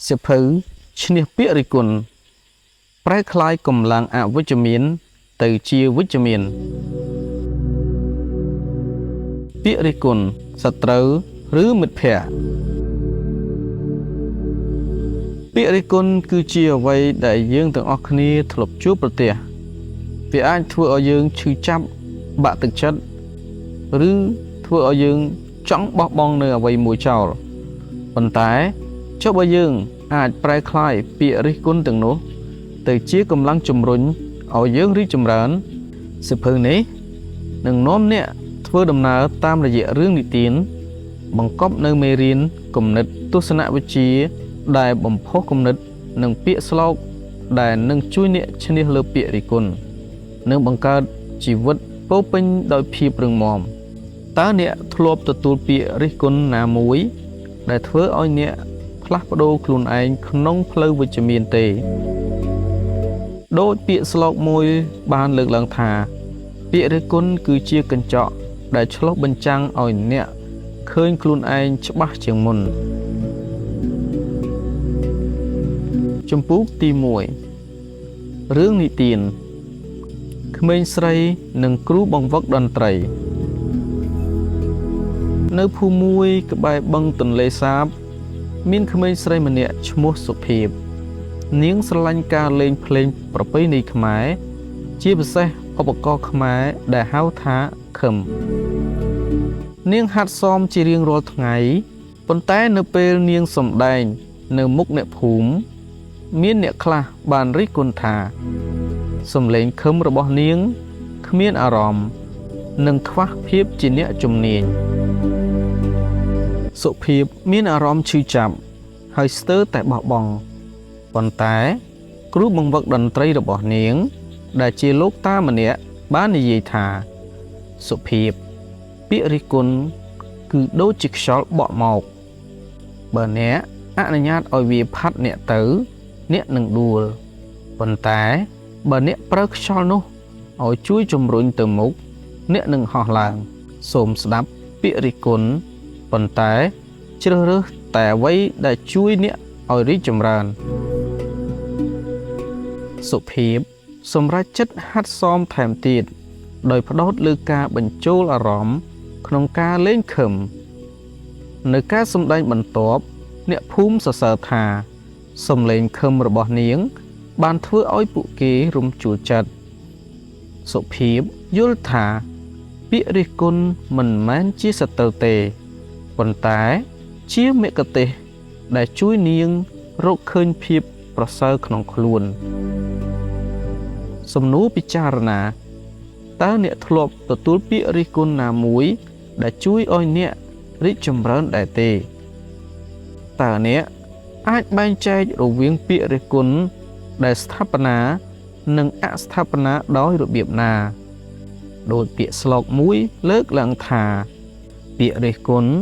សិភៅឈ្នះពាក្យរិះគន់ប្រែក្លាយកម្លាំងអវិជ្ជមានទៅជាវិជ្ជមានពាក្យរិះគន់សត្រូវឬមិត្តភក្តិពាក្យរិះគន់គឺជាអ្វីដែលយើងទាំងអស់គ្នាធ្លាប់ជួបប្រទះវាអាចធ្វើឲ្យយើងឈឺចាប់បាក់ទឹកចិត្តឬធ្វើឲ្យយើងចង់បោះបង់នៅអ្វីមួយចោលប៉ុន្តែចុះបើយើងអាចប្រែក្លាយពាក្យរិះគន់ទាំងនោះទៅជាកម្លាំងជំរុញឲ្យយើងរីកចម្រើនសិភៅនេះនឹងនាំអ្នកធ្វើដំណើរតាមរយៈរឿងនិទានបង្កប់នៅមេរៀនគំនិតទស្សនវិជ្ជាដែលបំផុសគំនិតនិងពាក្យស្លោកដែលនឹងជួយអ្នកឈ្នះលើពាក្យរិះគន់និងបង្កើតជីវិតពោរពេញដោយភាពរឹងមាំតើអ្នកធ្លាប់ទទួលពាក្យរិះគន់ណាមួយដែលធ្វើឲ្យអ្នកផ្លាស់ប្ដូរខ្លួនឯងក្នុងផ្លូវវិជ្ជមានទេដូចពាក្យស្លោកមួយបានលើកឡើងថាពាក្យរិះគន់គឺជាកញ្ចក់ដែលឆ្លុះបញ្ចាំងឲ្យអ្នកឃើញខ្លួនឯងច្បាស់ជាងមុនជំពូកទី1រឿងនិទានក្មេងស្រីនិងគ្រូបង្វឹកតន្ត្រីនៅភូមិមួយក្បែរបឹងទន្លេសាបមានក្មេងស្រីម្នាក់ឈ្មោះសុភីបនាងស្រឡាញ់ការលេងភ្លេងប្រពៃណីខ្មែរជាពិសេសឧបករណ៍ខ្មែរដែលហៅថាខឹមនាងហាត់សមជារៀងរាល់ថ្ងៃប៉ុន្តែនៅពេលនាងសម្ដែងនៅមុខអ្នកភូមិមានអ្នកខ្លះបានរិះគន់ថាសំឡេងខឹមរបស់នាងគ្មានអារម្មណ៍និងខ្វះភាពជាអ្នកជំនាញសុភីបមានអារម្មណ៍ឈឺចាប់ហើយស្ទើរតែបោះបង់ប៉ុន្តែគ្រូបង្វឹកតន្ត្រីរបស់នាងដែលជាលោកតាម្នាក់បាននិយាយថាសុភីបពាក្យរិះគន់គឺដូចជាខ្យល់បក់មកបើអ្នកអនុញ្ញាតឲ្យវាផាត់អ្នកទៅអ្នកនឹងដួលប៉ុន្តែបើអ្នកប្រើខ្យល់នោះឲ្យជួយជំរុញទៅមុខអ្នកនឹងហោះឡើងសូមស្ដាប់ពាក្យរិះគន់ប៉ុន្តែជ្រើសរើសតែអ្វីដែលជួយអ្នកឲ្យរីកចម្រើនសុភីបសម្រេចចិត្តហាត់សមថែមទៀតដោយផ្ដោតលើការបញ្ចូលអារម្មណ៍ក្នុងការលេងខឹមនៅការសម្ដែងបន្ទាប់អ្នកភូមិសរសើរថាសំឡេងខឹមរបស់នាងបានធ្វើឲ្យពួកគេរំជួលចិត្តសុភីបយល់ថាពាក្យរិះគន់មិនមែនជាសត្រូវទេប៉ុន្តែជាមគ្គុទ្ទេសក៍ដែលជួយនាងរកឃើញភាពប្រសើរក្នុងខ្លួនសំណួរពិចារណាតើអ្នកធ្លាប់ទទួលពាក្យរិះគន់ណាមួយដែលជួយឲ្យអ្នករីកចម្រើនដែរទេតើអ្នកអាចបែងចែករវាងពាក្យរិះគន់ដែលស្ថាបនានិងអស្ថាបនាដោយរបៀបណាដោយពាក្យស្លោកមួយលើកឡើងថាពាក្យរិះគន់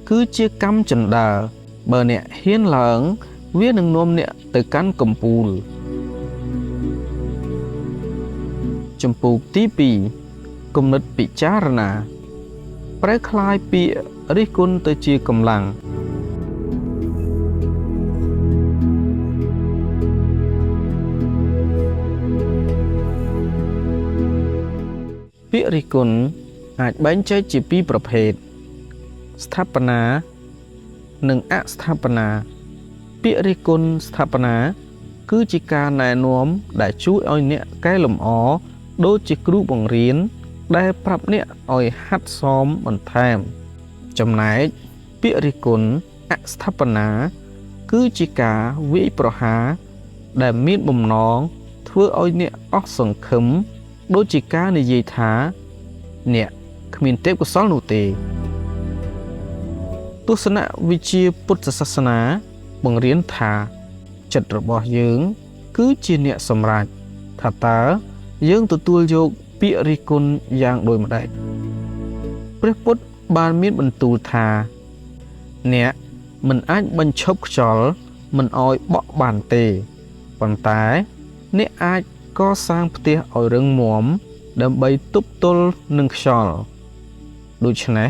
គឺជាកម្មចណ្ដើរបើអ្នកហ៊ានឡើងវានឹងនាំអ្នកទៅកាន់កំពូលជំពូកទី2គំនិតពិចារណាប្រែក្លាយពាក្យរិះគន់ទៅជាកម្លាំងពាក្យរិះគន់អាចបែងចែកជាពីរប្រភេទស្ថាបនានិងអស្ថាបនាពាក្យរិះគន់ស្ថាបនាគឺជាការណែនាំដែលជួយឲ្យអ្នកកែលម្អដូចជាគ្រូបង្រៀនដែលប្រាប់អ្នកឲ្យហាត់សមបន្ថែមចំណែកពាក្យរិះគន់អស្ថាបនាគឺជាការវាយប្រហារដែលមានបំណងធ្វើឲ្យអ្នកអស់សង្ឃឹមដូចជាការនិយាយថាអ្នកគ្មានទេពកោសល្យនោះទេទស្សនវិជ្ជាពុទ្ធសាសនាបង្រៀនថាចិត្តរបស់យើងគឺជាអ្នកសម្រេចថាតើយើងទទួលយកពាក្យរិះគន់យ៉ាងដូចម្តេចព្រះពុទ្ធបានមានបន្ទូលថាអ្នកមិនអាចបញ្ឈប់ខ្យល់មិនឲ្យបក់បានទេប៉ុន្តែអ្នកអាចកសាងផ្ទះឲ្យរឹងមាំដើម្បីទប់ទល់នឹងខ្យល់ដូច្នេះ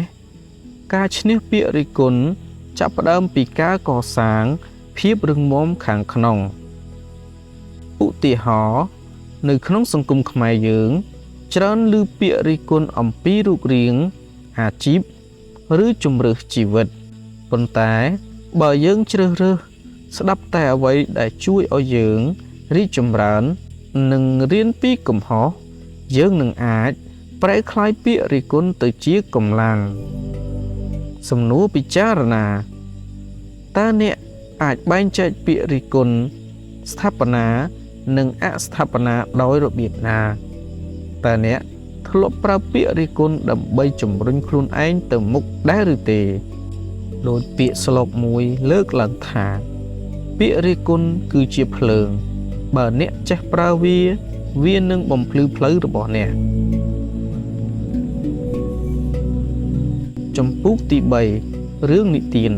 ការឈ្នះពាក្យរិះគន់ចាប់ផ្ដើមពីការកសាង ភាពរឹងមាំខាងក្នុងឧទាហរណ៍នៅក្នុងសង្គមខ្មែរយើងច្រើនឮពាក្យរិះគន់អំពីរូបរាងអាជីពឬជម្រើសជីវិតប៉ុន្តែបើយើងជ្រើសរើសស្ដាប់តែអ្វីដែលជួយឲ្យយើងរីកចម្រើននិងរៀនពីកំហុសយើងនឹងអាចប្រែក្លាយពាក្យរិះគន់ទៅជាកម្លាំងសំណួរពិចារណាតើអ្នកអាចបែងចែកពាក្យរិះគន់ស្ថាបនានិងអស្ថាបនាដោយរបៀបណាតើអ្នកធ្លាប់ប្រើពាក្យរិះគន់ដើម្បីជំរុញខ្លួនឯងទៅមុខដែរឬទេដោយពាក្យស្លោកមួយលើកឡើងថាពាក្យរិះគន់គឺជាភ្លើងបើអ្នកចេះប្រើវានឹងបំភ្លឺផ្លូវរបស់អ្នកចំពុកទី3រឿងនិទាន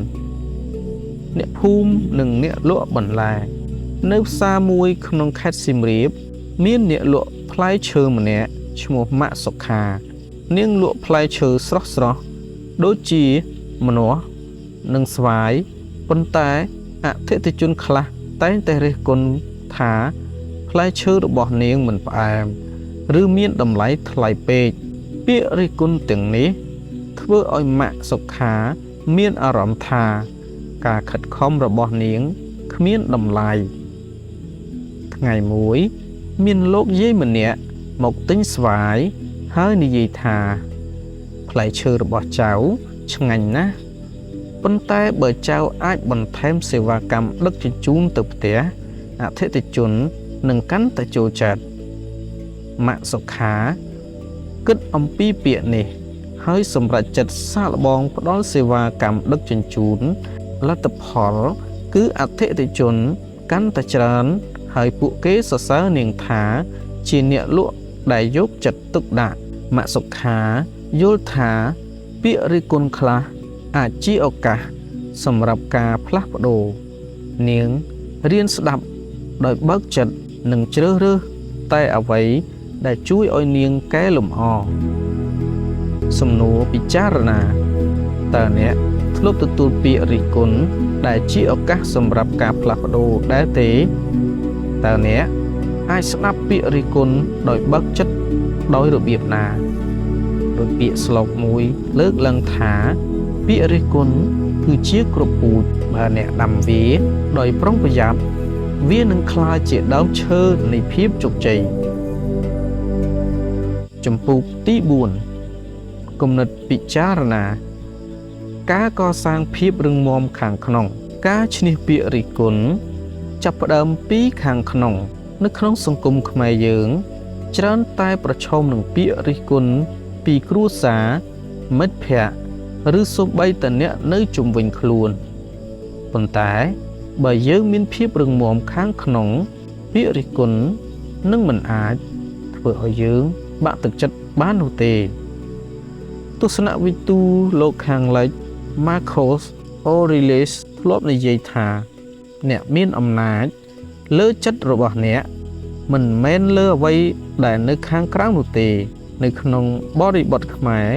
អ្នកភូមិនិងអ្នកលក់បន្លែនៅផ្សារមួយក្នុងខេត្តសៀមរាបមានអ្នកលក់ផ្លែឈើម្នាក់ឈ្មោះម៉ាក់សុខានាងលក់ផ្លែឈើស្រស់ៗដូចជាម្នាស់និងស្វាយប៉ុន្តែអតិថិជនខ្លះតែងតែរិះគន់ថាផ្លែឈើរបស់នាងមិនផ្អែមឬមានតម្លៃថ្លៃពេកពាក្យរិះគន់ទាំងនេះធ្វើឲ្យម៉ាក់សុខាមានអារម្មណ៍ថាការខិតខំរបស់នាងគ្មានតម្លៃថ្ងៃមួយមានលោកយាយម្នាក់មកទិញស្វាយហើយនិយាយថាផ្លែឈើរបស់ចៅឆ្ងាញ់ណាស់ប៉ុន្តែបើចៅអាចបន្ថែមសេវាកម្មដឹកជញ្ជូនទៅផ្ទះអតិថិជននឹងកាន់តែចូលចិត្តម៉ាក់សុខាគិតអំពីពាក្យនេះហើយសម្រេចចិត្តសាកល្បងផ្ដល់សេវាកម្មដឹកជញ្ជូនលទ្ធផលគឺអតិថិជនកាន់តែច្រើនហើយពួកគេសរសើរនាងថាជាអ្នកលក់ដែលយកចិត្តទុកដាក់ម៉ាក់សុខាយល់ថាពាក្យរិះគន់ខ្លះអាចជាឱកាសសម្រាប់ការផ្លាស់ប្ដូរនាងរៀនស្ដាប់ដោយបើកចិត្តនិងជ្រើសរើសតែអ្វីដែលជួយឲ្យនាងកែលម្អសំណួរពិចារណាតើអ្នកធ្លាប់ទទួលពាក្យរិះគន់ដែលជាឱកាសសម្រាប់ការផ្លាស់ប្ដូរដែរទេតើអ្នកអាចស្ដាប់ពាក្យរិះគន់ដោយបើកចិត្តដោយរបៀបណាដោយពាក្យស្លោកមួយលើកឡើងថាពាក្យរិះគន់គឺជាគ្រាប់ពូជបើអ្នកដាំវាដោយប្រុងប្រយ័ត្នវានឹងក្លាយជាដើមឈើនៃភាពជោគជ័យចំពុកទី4គំនិតពិចារណាការកសាងភាពរឹងមាំខាងក្នុងការឈ្នះពាក្យរិះគន់ចាប់ផ្ដើមពីខាងក្នុងនៅក្នុងសង្គមខ្មែរយើងច្រើនតែប្រឈមនឹងពាក្យរិះគន់ពីគ្រួសារមិត្តភ័ក្តិឬសូម្បីតែអ្នកនៅជុំវិញខ្លួនប៉ុន្តែបើយើងមានភាពរឹងមាំខាងក្នុងពាក្យរិះគន់នឹងមិនអាចធ្វើឲ្យយើងបាក់ទឹកចិត្តបាននោះទេទស្សនវិទូលោកខាងលិច Marcus Aurelius ធ្លាប់និយាយថាអ្នកមានអំណាចលើចិត្តរបស់អ្នកមិនមែនលើអ្វីដែលនៅខាងក្រៅនោះទេនៅក្នុងបរិបទខ្មែរ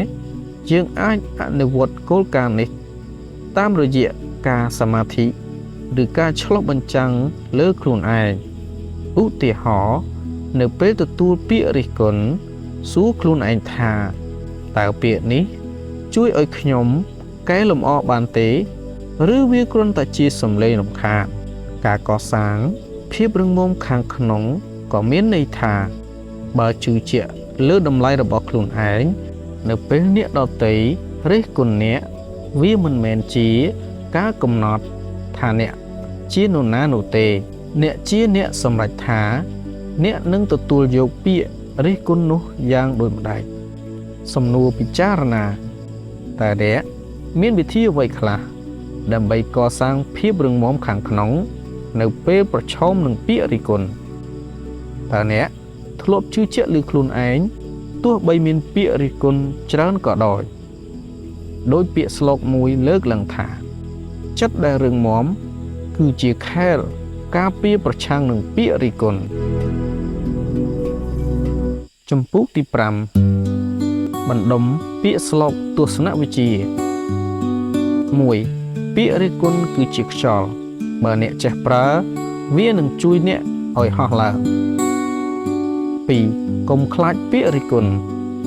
យើងអាចអនុវត្តគោលការណ៍នេះតាមរយៈការសមាធិឬការឆ្លុះបញ្ចាំងលើខ្លួនឯងឧទាហរណ៍នៅពេលទទួលពាក្យរិះគន់សួរខ្លួនឯងថាតើពាក្យនេះជួយឲ្យខ្ញុំកែលម្អបានទេឬវាគ្រាន់តែជាសំឡេងរំខានការកសាងភាពរឹងមាំខាងក្នុងក៏មានន័យថាបើជឿជាក់លើតម្លៃរបស់ខ្លួនឯងនៅពេលអ្នកដទៃរិះគន់អ្នកវាមិនមែនជាការកំណត់ថាអ្នកជានរណានោះទេអ្នកជាអ្នកសម្រេចថាអ្នកនឹងទទួលយកពាក្យរិះគន់នោះយ៉ាងដូចម្ដេចសំណួរពិចារណាតើអ្នកមានវិធីអ្វីខ្លះដើម្បីកសាងភាពរឹងមាំខាងក្នុងនៅពេលប្រឈមនឹងពាក្យរិះគន់តើអ្នកធ្លាប់ជឿជាក់លើខ្លួនឯងទោះបីមានពាក្យរិះគន់ច្រើនក៏ដោយពាក្យស្លោកមួយលើកឡើងថាចិត្តដែលរឹងមាំគឺជាខែលការពារប្រឆាំងនឹងពាក្យរិះគន់ចំពុកទី5បណ្ដុំពាក្យស្លោកទស្សនវិជ្ជា1ពាក្យរិះគន់គឺជាខ្យល់ បើអ្នកចេះប្រើវានឹងជួយអ្នកឲ្យហោះឡើង 2. កុំខ្លាចពាក្យរិះគន់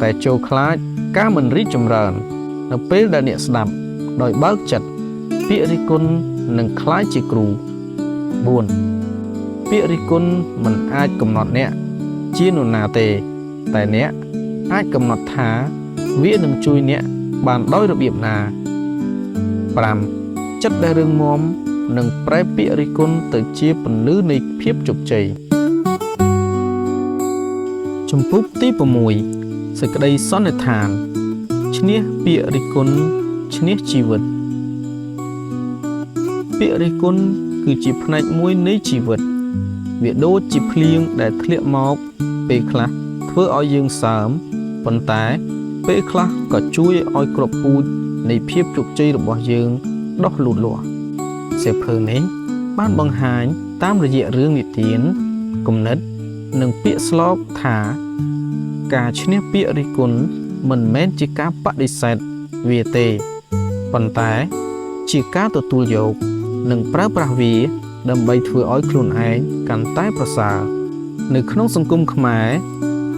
តែចូលខ្លាចការមិនរីកចម្រើននៅពេលដែលអ្នកស្ដាប់ដោយបើកចិត្តពាក្យរិះគន់នឹងក្លាយជាគ្រូ 4. ពាក្យរិះគន់មិនអាចកំណត់អ្នកជានរណាទេតែអ្នកអាចកំណត់ថាវានឹងជួយអ្នកបានដោយរបៀបណា 5. ចិត្តដែលរឹងមាំនឹងប្រែពាក្យរិះគន់ទៅជាពន្លឺនៃភាពជោគជ័យ ជំពូកទី 6 សេចក្តីសន្និដ្ឋានឈ្នះពាក្យរិះគន់ឈ្នះជីវិត ពាក្យរិះគន់គឺជាផ្នែកមួយនៃជីវិតវាដូចជាភ្លៀងដែលធ្លាក់មកពេលខ្លះធ្វើឲ្យយើងសើមប៉ុន្តែពេលខ្លះក៏ជួយឲ្យគ្រាប់ពូជនៃភាពជោគជ័យរបស់យើងដុះលូតលាស់សៀវភៅនេះបានបង្ហាញតាមរយៈរឿងនិទានគំនិតនិងពាក្យស្លោកថាការឈ្នះពាក្យរិះគន់មិនមែនជាការបដិសេធវាទេប៉ុន្តែជាការទទួលយកនិងប្រើប្រាស់វាដើម្បីធ្វើឲ្យខ្លួនឯងកាន់តែប្រសើរនៅក្នុងសង្គមខ្មែរ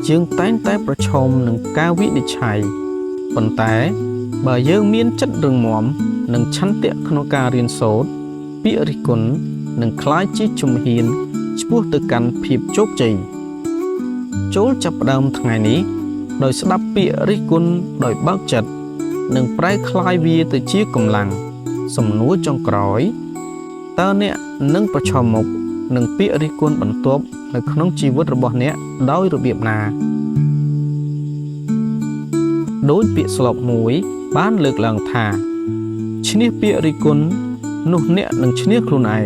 យើងតែងតែប្រឈមនឹងការវិនិច្ឆ័យប៉ុន្តែបើយើងមានចិត្តរឹងមាំនិងឆន្ទៈក្នុងការរៀនសូត្រពាក្យរិះគន់នឹងក្លាយជាជំហានឆ្ពោះទៅកាន់ភាពជោគជ័យចូលចាប់ផ្ដើមថ្ងៃនេះដោយស្ដាប់ពាក្យរិះគន់ដោយបើកចិត្តនិងប្រែក្លាយវាទៅជាកម្លាំងសំណួរចុងក្រោយតើអ្នកនឹងប្រឈមមុខនឹងពាក្យរិះគន់បន្ទាប់នៅក្នុងជីវិតរបស់អ្នកដោយរបៀបណាដោយពាក្យស្លោកមួយបានលើកឡើងថាឈ្នះពាក្យរិះគន់នោះអ្នកនឹងឈ្នះខ្លួនឯង